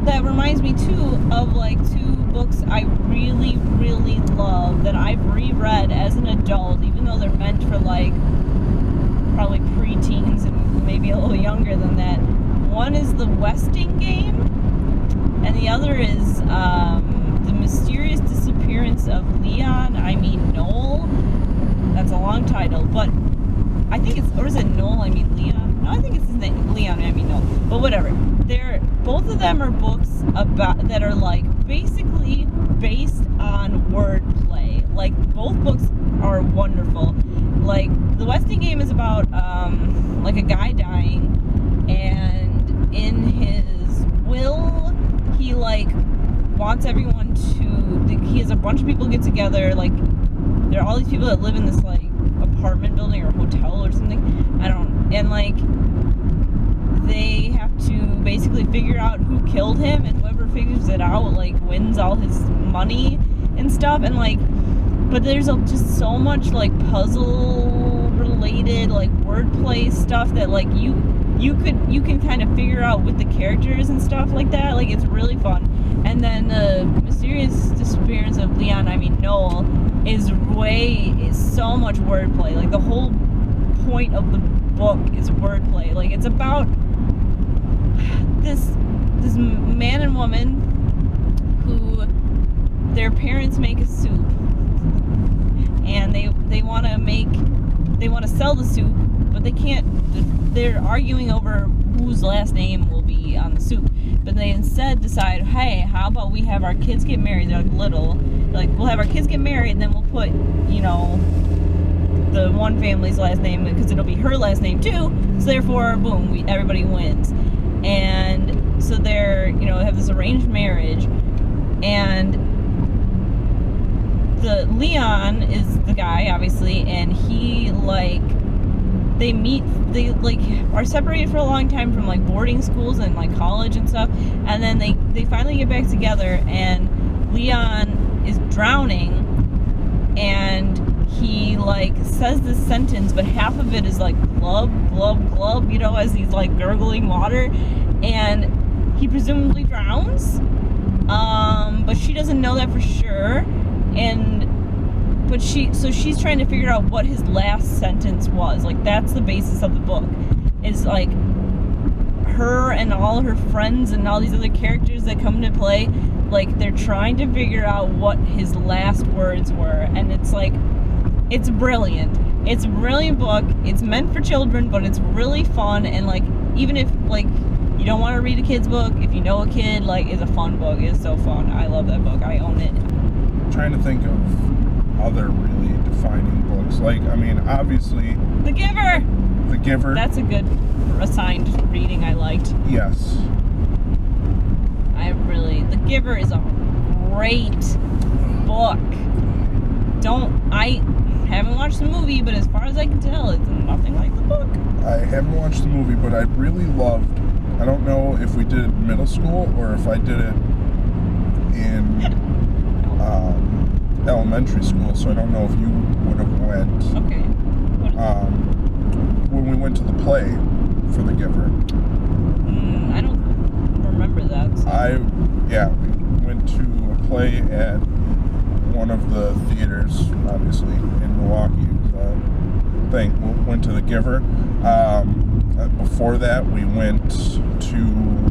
that reminds me too of like two books I really, really love that I've reread as an adult, even though they're meant for like probably preteens and maybe a little younger than that. One is The Westing Game, and the other is The Mysterious Disappearance of Noel. That's a long title, but I think it's, or is it Noel? Leon? No, I think it's his name, Leon. Noel. But whatever. Both of them are books that are like basically based on wordplay. Like both books are wonderful. Like The Westing Game is about like a guy dying, and in his will he like wants everyone to. He has a bunch of people get together. Like there are all these people that live in this like apartment building or hotel or something. And like they have to basically figure out who killed him, and whoever figures it out like wins all his money and stuff. And like, but there's just so much like puzzle related like wordplay stuff that like you can kind of figure out with the characters and stuff like that. Like it's really fun. And then The Mysterious Disappearance of Noel is so much wordplay. Like the whole point of the book is wordplay. Like it's about this man and woman who their parents make a soup, and they want to sell the soup, but they can't. They're arguing over whose last name will be on the soup. But they instead decide, hey, how about we have our kids get married? They're like little. Like, we'll have our kids get married, and then we'll put, the one family's last name, because it'll be her last name too. So therefore, boom, everybody wins. And so they're, have this arranged marriage, and the Leon is the guy, obviously, and he like they are separated for a long time from like boarding schools and like college and stuff, and then they finally get back together, and Leon is drowning, and he like says this sentence, but half of it is like glub glub glub, as he's like gurgling water, and he presumably drowns, but she doesn't know that for sure. But she's trying to figure out what his last sentence was. Like that's the basis of the book. Is like her and all her friends and all these other characters that come into play. Like they're trying to figure out what his last words were, and it's like it's brilliant. It's a brilliant book. It's meant for children, but it's really fun. And like even if like you don't want to read a kid's book, if you know a kid, like it's a fun book. It's so fun. I love that book. I own it. I'm trying to think of other really defining books. Like, obviously The Giver. The Giver. That's a good assigned reading I liked. Yes. The Giver is a great book. I haven't watched the movie, but as far as I can tell, it's nothing like the book. I haven't watched the movie, but I really loved, I don't know if we did it in middle school or if I did it in elementary school, so I don't know if you would have went. Okay. When we went to the play for The Giver. I don't remember that. So. We went to a play at one of the theaters, obviously, in Milwaukee. We went to The Giver. Before that, we went to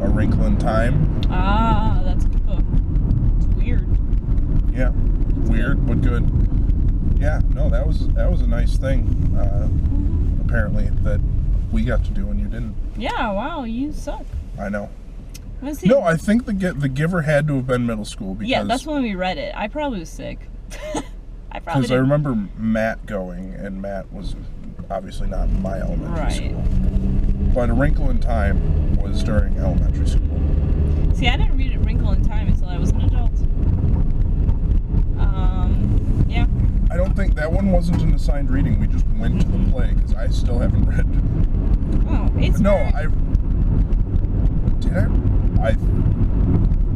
A Wrinkle in Time. Ah, that's a good book. It's weird. Yeah, weird but good. Yeah, no, that was a nice thing. Apparently that we got to do and you didn't. Yeah, wow, you suck. I know. No, I think the Giver had to have been middle school because. Yeah, that's when we read it. I probably was sick. Because I remember Matt going, and Matt was obviously not in my elementary school. But A Wrinkle in Time was during elementary school. See, I didn't read A Wrinkle in Time until I was an adult. Yeah. I don't think that one wasn't an assigned reading. We just went to the play because I still haven't read it. Oh, it's did I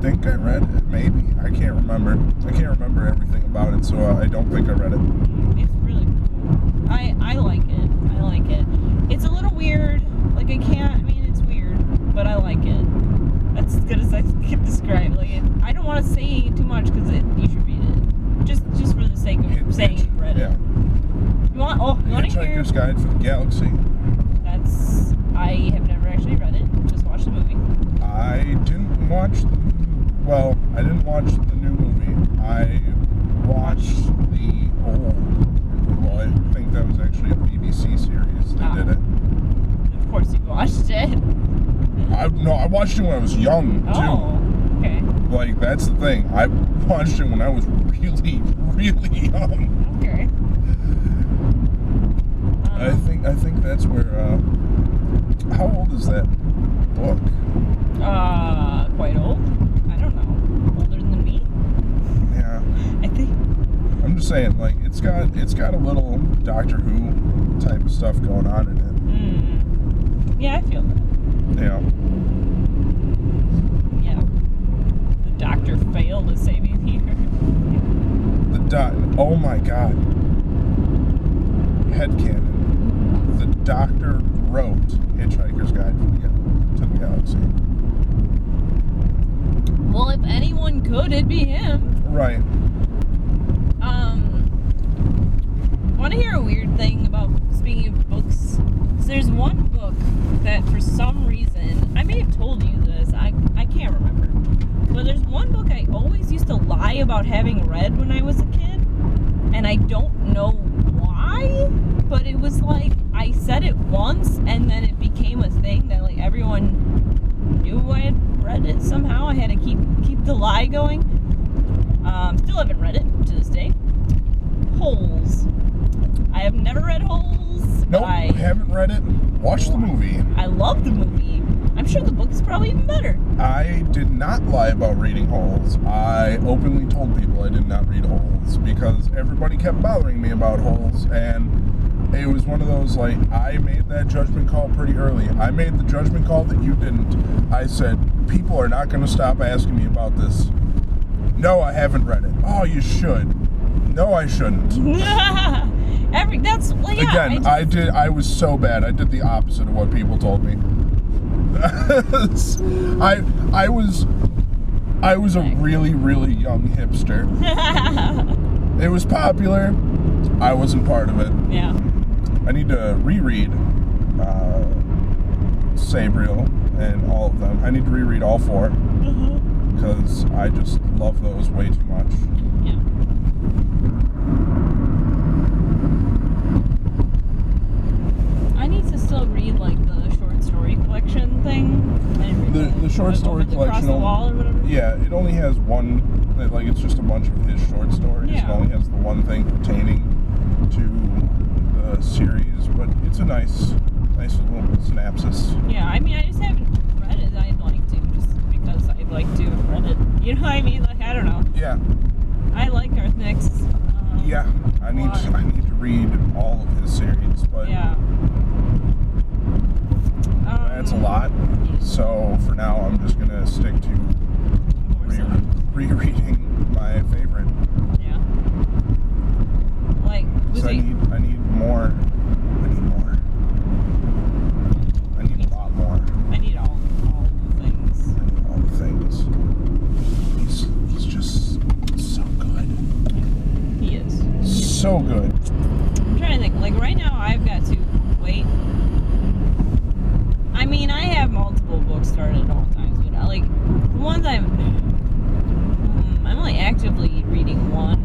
think I read it. Maybe I can't remember. I can't remember everything about it, so I don't think I read it. It's really cool. I like it. I like it. It's a little weird. Like it's weird, but I like it. That's as good as I Hitchhiker's Guide for the Galaxy. I have never actually read it. Just watched the movie. I didn't watch the new movie. I watched the old. Well, I think that was actually a BBC series that did it. Of course you watched it. I watched it when I was young, too. Oh, okay. Like, that's the thing. I watched it when I was really, really young. Okay. I think that's where, how old is that book? Quite old. I don't know. Older than me? Yeah. I think. I'm just saying, like, it's got a little Doctor Who type of stuff going on in it. Yeah, I feel that. Yeah. Yeah. The doctor failed to save you here. Oh my god. Headcanon. The Doctor wrote Hitchhiker's Guide to the Galaxy. Well, if anyone could, it'd be him. Right. Want to hear a weird thing about, speaking of books? So there's one book that for some reason, I may have told you this, I can't remember. But there's one book I always used to lie about having read when I was a kid. And I don't know why, but it was like, I said it once and then it became a thing that like everyone knew I had read it somehow. I had to keep the lie going. Still haven't read it to this day. Holes. I have never read Holes. Nope, I haven't read it. Watched the movie. I love the movie. I'm sure the book is probably even better. I did not lie about reading Holes. I openly told people I did not read Holes because everybody kept bothering me about Holes, and it was one of those, like, I made that judgment call pretty early. I made the judgment call that you didn't. I said, people are not going to stop asking me about this. No, I haven't read it. Oh, you should. No, I shouldn't. Again, I was so bad. I did the opposite of what people told me. I was a really, really young hipster. It was popular. I wasn't part of it. Yeah. I need to reread Sabriel and all of them. I need to reread all four because I just love those way too much. Yeah. I need to still read like the short story collection thing. The short story collection. Across the Wall or whatever. Yeah, it only has one. Like, it's just a bunch of his short stories. Yeah. It only has the one thing pertaining to the series, but it's a nice little synopsis. Yeah, I mean, I just haven't read it. I'd like to, just because I'd like to have read it. You know what I mean? Like, I don't know. Yeah. I like Garth Nix. Yeah, I need to read all of his series, but yeah. that's a lot. So for now, I'm just gonna stick to rereading my favorite. Yeah. Like, I need more. I need a lot more. I need all the things. All the things. He's just so good. He is. So good. I'm trying to think. Like, right now, I've got to wait. I mean, I have multiple books started at all times, but like, the ones I'm only actively reading one,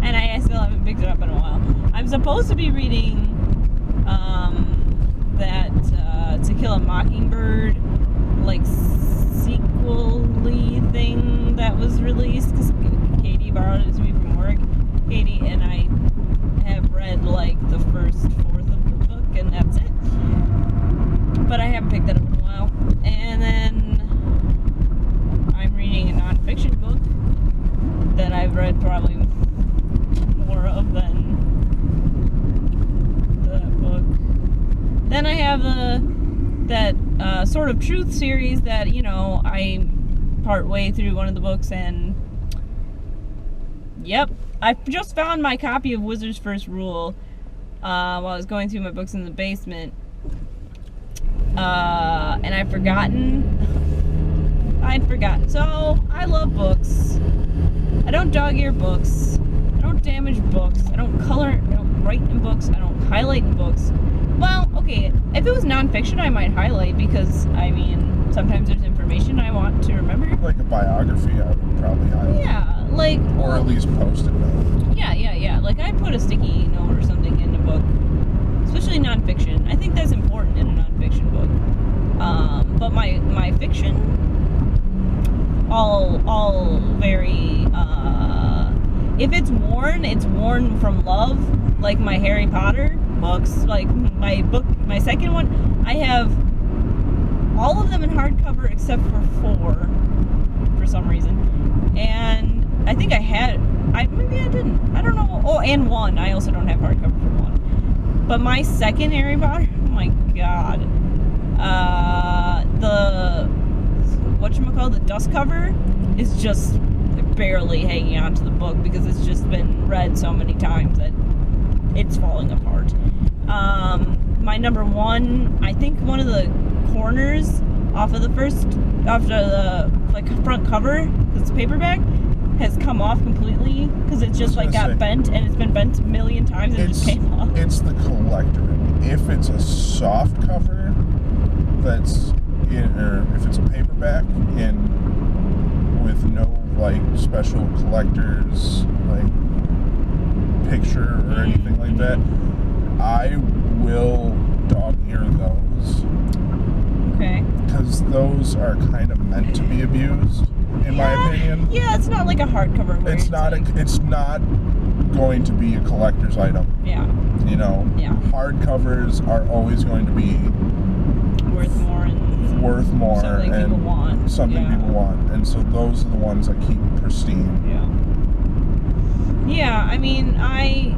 and I still haven't picked it up in a while. I'm supposed to be reading that To Kill a Mockingbird, like, sequel-y thing that was released, because Katie borrowed it to me from work. Katie and I have read, like, the first fourth of the book, and that's it. But I haven't picked that up in a while. And then I'm reading a nonfiction book that I've read probably more of than that book. Then I have that Sort of Truth series that, you know, I'm part way through one of the books, and yep, I just found my copy of Wizard's First Rule while I was going through my books in the basement. And I'd forgotten. So, I love books. I don't dog-ear books. I don't damage books. I don't color. I don't write in books. books. I don't highlight in books. Well, okay, if it was nonfiction, I might highlight because, I mean, sometimes there's information I want to remember. Like a biography, I would probably highlight. Yeah, like... Or at least post it note. Yeah. Like, I'd put a sticky note or something in a book, especially nonfiction. I think that's important in a nonfiction book. But my fiction, all very, if it's worn from love, like my Harry Potter books, like my second one, I have all of them in hardcover except for 4, for some reason. And I think maybe I didn't. I don't know. Oh, and 1. I also don't have hardcover for 1. But my second Harry Potter, oh my god. The dust cover is just barely hanging on to the book because it's just been read so many times that it's falling apart. My number 1, I think one of the corners off of the front cover, it's paperback, has come off completely because it's just got bent, and it's been bent a million times and it just came off. It's the collector. If it's a soft cover or if it's a paperback with no special collector's picture or anything like that, I will dog ear those. Okay. Because those are kind of meant to be abused, in my opinion. Yeah, it's not like a hardcover. It's not going to be a collector's item. Yeah. You know. Yeah. Hardcovers are always going to be worth more something and people want. Something people want, and so those are the ones that keep pristine. Yeah. I mean, I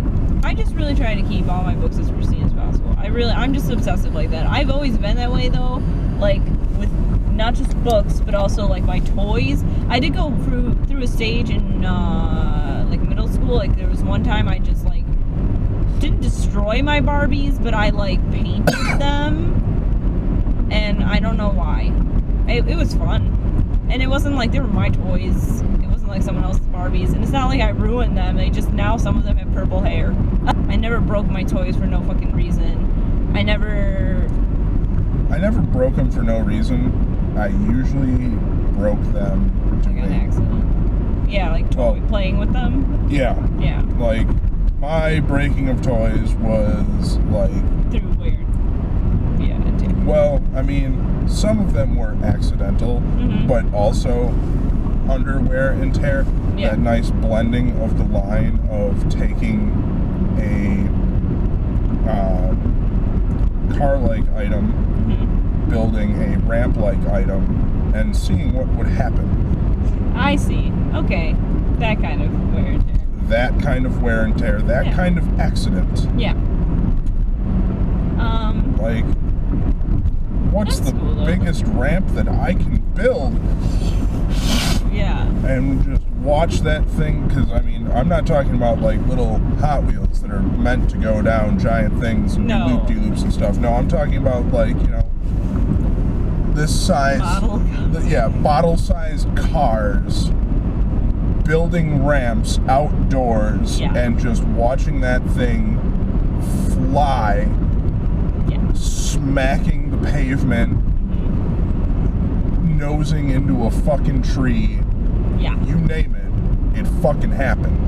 just really try to keep all my books as pristine as possible. I'm just obsessive like that. I've always been that way though, like with not just books, but also like my toys. I did go through a stage in middle school. Like there was one time I just didn't destroy my Barbies, but I painted them. And I don't know why. It was fun. And it wasn't like they were my toys. It wasn't like someone else's Barbies. And it's not like I ruined them. Now some of them have purple hair. I never broke my toys for no fucking reason. I never broke them for no reason. I usually broke them to an accident. Yeah, playing with them. Yeah. Yeah. My breaking of toys was through weird. Yeah, it did. Well, I mean, some of them were accidental, but also under wear and tear. Yeah. That nice blending of the line of taking a car-like item, building a ramp-like item, and seeing what would happen. I see. Okay. That kind of wear and tear. That kind of wear and tear. That kind of accident. Yeah. What's the biggest ramp that I can build? Yeah. And just watch that thing, because I mean, I'm not talking about little Hot Wheels that are meant to go down giant things and do loop-de-loops and stuff. No, I'm talking about this size, bottle-sized cars building ramps outdoors and just watching that thing fly, smacking the pavement, nosing into a fucking tree. Yeah. You name it, it fucking happened.